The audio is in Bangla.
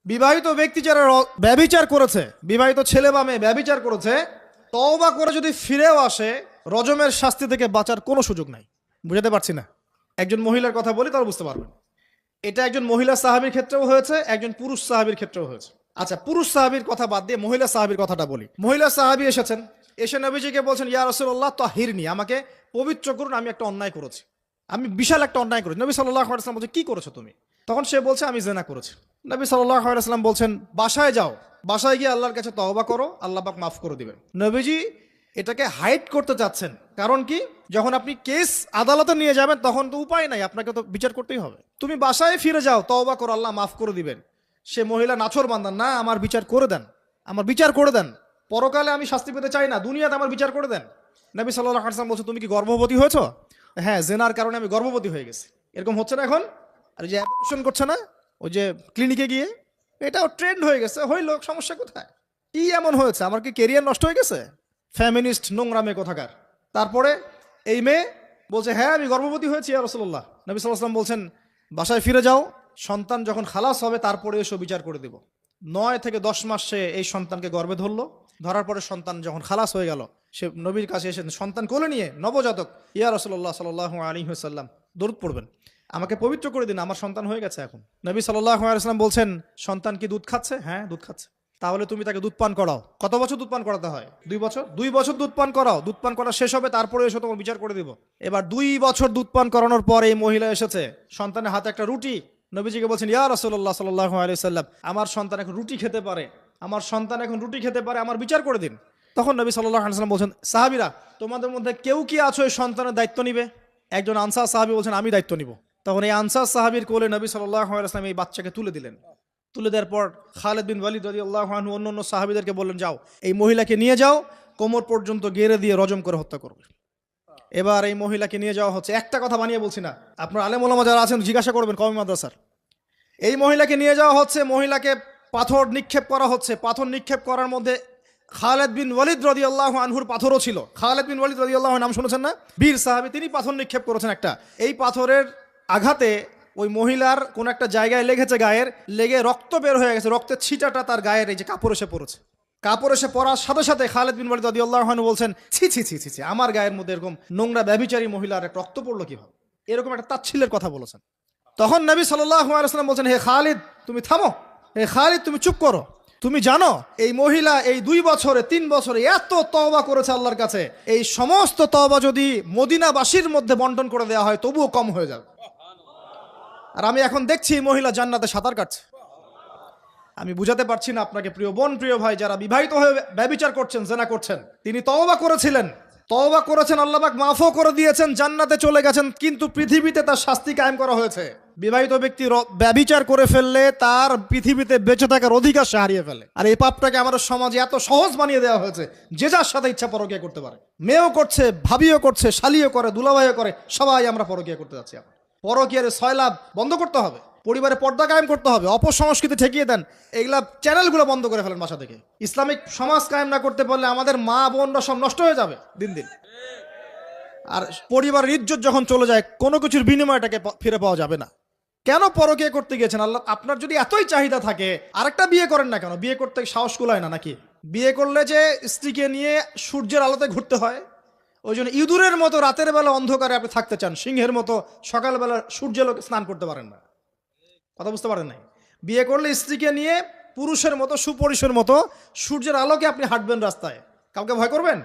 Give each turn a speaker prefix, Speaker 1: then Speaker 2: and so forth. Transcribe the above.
Speaker 1: বিবাহিত ব্যক্তি যারা ব্যভিচার করেছে, বিবাহিত ছেলে বা মেয়ে ব্যভিচার করেছে, তওবা করে যদি ফিরেও আসে, রজমের শাস্তি থেকে বাঁচার কোনো সুযোগ নাই। বুঝাতে পারছি না? একজন মহিলার কথা বলি, তারা বুঝতে পারবেন। এটা একজন মহিলা সাহাবীর ক্ষেত্রেও হয়েছে, একজন পুরুষ সাহাবীর ক্ষেত্রেও হয়েছে। আচ্ছা, পুরুষ সাহাবীর কথা বাদ দিয়ে মহিলা সাহাবীর কথাটা বলি। মহিলা সাহাবী এসেছেন, এসে নবীজিকে বলছেন, ইয়া রাসূলুল্লাহ তাহিরনি, আমাকে পবিত্র করুন, আমি একটা অন্যায় করেছি, আমি বিশাল একটা অন্যায় করেছি। নবী সাল্লাল্লাহু আলাইহি ওয়াসাল্লাম বলছে, কি করেছো তুমি? তখন সে বলছে, আমি জিনা করেছি। নবী সাল্লাল্লাহু আলাইহি ওয়াসাল্লাম বলছেন, বাসায় যাও, বাসায় গিয়ে আল্লাহর কাছে তওবা করো, আল্লাহ পাক মাফ করে দিবেন। নবীজি এটাকে হাইড করতে চাচ্ছেন, কারণ কি, যখন আপনি কেস আদালতে নিয়ে যাবেন তখন তো উপায় নাই, আপনাকে তো বিচার করতেই হবে। তুমি বাসায় ফিরে যাও, তওবা করো, আল্লাহ মাফ করে দিবেন। সে মহিলা নাছোড়বান্দা, না, আমার বিচার করে দেন, আমার বিচার করে দেন, পরকালে আমি শাস্তি পেতে চাই না, দুনিয়াতে আমার বিচার করে দেন। নবী সাল্লাল্লাহু আলাইহি ওয়াসাল্লাম বলছে, তুমি কি গর্ভবতী হয়েছো? হ্যাঁ, জেনার কারণে আমি গর্ভবতী হয়ে গেছি। এরকম হচ্ছে না এখন? আর যে অ্যাবর্শন করছে না, ওই যে ক্লিনিকে গিয়ে, এটাও ট্রেন্ড হয়ে গেছে। হইল, সমস্যা কোথায়? কি এমন হয়েছে? আমার কি কেরিয়ার নষ্ট হয়ে গেছে? ফ্যামিনিস্ট নোংরা মেয়ে কোথাকার। তারপরে এই মেয়ে বলছে, হ্যাঁ আমি গর্ভবতী হয়েছি ইয়া রাসূলুল্লাহ। নবী সাল্লাল্লাহু আলাইহি ওয়াসাল্লাম বলছেন, বাসায় ফিরে যাও, সন্তান যখন খালাস হবে তারপরে এসো, বিচার করে দেব। 9 থেকে 10 মাস সে এই সন্তানকে গর্ভে ধরলো। ধরার পরে সন্তান যখন খালাস হয়ে গেল, সে নবীর কাছে এসে সন্তান কোলে নিয়ে, নবজাতক, ইয়া রাসূলুল্লাহ সাল্লাল্লাহু আলাইহি ওয়াসাল্লাম, দরুদ পড়বেন, আমাকে পবিত্র করে দিন, আমার সন্তান হয়ে গেছে এখন। নবী সাল্লাল্লাহু আলাইহি ওয়াসাল্লাম বলছেন, সন্তান কি দুধ খাচ্ছে? হ্যাঁ, দুধ খাচ্ছে। তাহলে তুমি তাকে দুধ পান করাও। কত বছর দুধ পান করাতে হয়? 2 বছর। 2 বছর দুধ পান করাও, দুধ পান করা শেষ হবে, তারপরে এসে তোমার বিচার করে দিব। এবার 2 বছর দুধ পান করানোর পর এই মহিলা এসেছে, সন্তানের হাতে একটা রুটি। নবীজিকে বলছেন, ইয়া রাসূলুল্লাহ সাল্লাল্লাহু আলাইহি ওয়াসাল্লাম, আমার সন্তান এখন রুটি খেতে পারে, আমার সন্তান এখন রুটি খেতে পারে, আমার বিচার করে দিন। তখন নবী সাল্লাল্লাহু আলাইহি ওয়াসাল্লাম বলছেন, সাহাবীরা, তোমাদের মধ্যে কেউ কি আছো এই সন্তানের দায়িত্ব নিবে? একজন আনসার সাহাবী বলছেন, আমি দায়িত্ব নিব। তখন এই আনসার সাহাবীর কোলে নবী সাল্লাল্লাহু আলাইহি ওয়াসাল্লাম এই বাচ্চাকে তুলে দিলেন। তুলে দেওয়ার পর খালিদ বিন ওয়ালিদ রাদিয়াল্লাহু আনহু অন্য সাহাবীদেরকে বললেন, যাও, এই মহিলাকে নিয়ে যাও, কোমর পর্যন্ত গেড়ে দিয়ে রজম করে হত্যা করবে। এবার এই মহিলাকে নিয়ে যাওয়া হচ্ছে। একটা কথা বানিয়ে বলছি না, আপনার আলেম ওলামা যারা আছেন জিজ্ঞাসা করবেন কওমি মাদ্রাসার। এই মহিলাকে নিয়ে যাওয়া হচ্ছে, মহিলাকে পাথর নিক্ষেপ করা হচ্ছে। পাথর নিক্ষেপ করার মধ্যে খালিদ বিন ওয়ালিদ রাদিয়াল্লাহু আনহুর পাথরও ছিল। খালিদ বিন ওয়ালিদ রাদিয়াল্লাহু আনহু নাম শুনেছেন না? বীর সাহাবী, তিনি পাথর নিক্ষেপ করেছেন একটা। এই পাথরের আঘাতে ওই মহিলার কোন একটা জায়গায় লেগেছে, গায়ের লেগে রক্ত বের হয়ে গেছে। রক্তের ছিটাটা তার গায়ের এই যে কাপড় এসে পড়েছে। কাপড় এসে পড়ার সাথে সাথে খালিদ বিন ওয়ালিদ রাদিয়াল্লাহু আনহু বলছেন, ছি ছি ছি ছি ছি, আমার গায়ের মধ্যে এরকম নোংরা ব্যভিচারী মহিলার একটা রক্ত পড়লো কিভাবে? এরকম একটা তাচ্ছিল্যের কথা বলেছেন। তখন নবী সাল্লাল্লাহু আলাইহি ওয়াসাল্লাম বলছেন, হে খালিদ, তুমি থামো, হে খালিদ তুমি চুপ করো। তুমি জানো এই মহিলা এই 2 বছরে 3 বছরে এত তওবা করেছে আল্লাহর কাছে, এই সমস্ত তওবা যদি মদিনাবাসীর মধ্যে বন্টন করে দেওয়া হয় তবুও কম হয়ে যাবে। আর আমি এখন দেখছি এই মহিলা জান্নাতে সাঁতার কাটছে। আমি বুঝাতে পারছি না আপনাকে, প্রিয় বোন, প্রিয় ভাই, যারা বিবাহিত হয়ে ব্যভিচার করছেন, জিনা করছেন, তিনি তওবা করেছিলেন, তওবা করেছেন, আল্লাহ পাক মাফও করে দিয়েছেন, জান্নাতে চলে গেছেন, কিন্তু পৃথিবীতে তার শাস্তি কায়েম করা হয়েছে। বিবাহিত ব্যক্তি ব্যভিচার করে ফেললে তার পৃথিবীতে বেঁচে থাকার অধিকার সে হারিয়ে ফেলে। আর এই পাপটাকে আমাদের সমাজে এত সহজ বানিয়ে দেওয়া হয়েছে, যে যার সাথে ইচ্ছা পরকীয়া করতে পারে। মেয়েও করছে, ভাবিও করছে, শালিও করে, দুলাভাইও করে, সবাই আমরা পরকীয়া করতে যাচ্ছি। পরকীয়ার সয়লাভ বন্ধ করতে হবে, পরিবারে পর্দা কায়েম করতে হবে, অপসংস্কৃতি ঠেকিয়ে দেন, এইগুলা চ্যানেলগুলো বন্ধ করে ফেলেন বাসা থেকে। ইসলামিক সমাজ কায়েম না করতে পারলে আমাদের মা বোনরা সব নষ্ট হয়ে যাবে দিন দিন। আর পরিবারের ইজ্জত যখন চলে যায়, কোনো কিছুর বিনিময়টাকে ফিরে পাওয়া যাবে না। কেন পরকীয়া করতে গিয়েছেন? আল্লাহ, আপনার যদি এতই চাহিদা থাকে আরেকটা বিয়ে করেন না কেন? বিয়ে করতে সাহস কুলায় না নাকি? বিয়ে করলে যে স্ত্রীকে নিয়ে সূর্যের আলোতে ঘুরতে হয়, ওই জন্য ইঁদুরের মতো রাতের বেলা অন্ধকারে আপনি থাকতে চান, সিংহের মতো সকালবেলা সূর্যের আলোকে স্নান করতে পারেন না। কথা বুঝতে পারেন নাই? বিয়ে করলে স্ত্রীকে নিয়ে পুরুষের মতো, সুপুরুষের মতো সূর্যের আলোকে আপনি হাঁটবেন রাস্তায়, কাউকে ভয় করবেন?